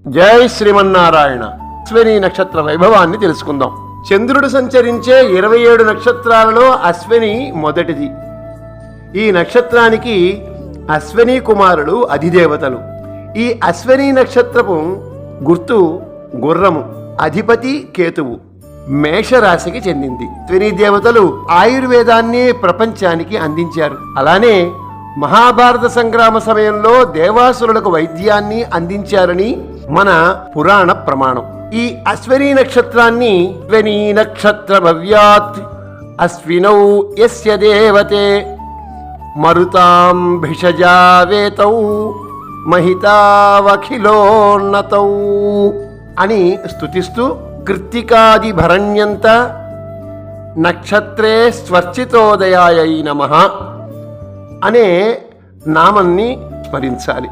జై శ్రీమన్నారాయణ. అశ్విని నక్షత్ర వైభవాన్ని తెలుసుకుందాం. చంద్రుడు సంచరించే 27 నక్షత్రాలలో అశ్విని మొదటిది. ఈ నక్షత్రానికి అశ్విని కుమారులు అధిదేవతలు. ఈ అశ్విని నక్షత్రపు గుర్తు గుర్రము, అధిపతి కేతువు, మేషరాశికి చెందింది. అశ్విని దేవతలు ఆయుర్వేదాన్ని ప్రపంచానికి అందించారు. అలానే మహాభారత సంగ్రామ సమయంలో దేవాసురులకు వైద్యాన్ని అందించారని మన పురాణ ప్రమాణం. ఈ అశ్విని నక్షత్రాన్ని అశ్విని నక్షత్ర భవ్యాత్ అశ్వినౌ యస్య దేవతే మరుతాం భిషజావేతౌ మహితావఖిలోన్నతౌ అని స్తుతిస్తూ కృత్తికాది భరణ్యంత నక్షత్రే స్వర్చితోదయాయ నమః అనే నామాన్ని స్మరించాలి.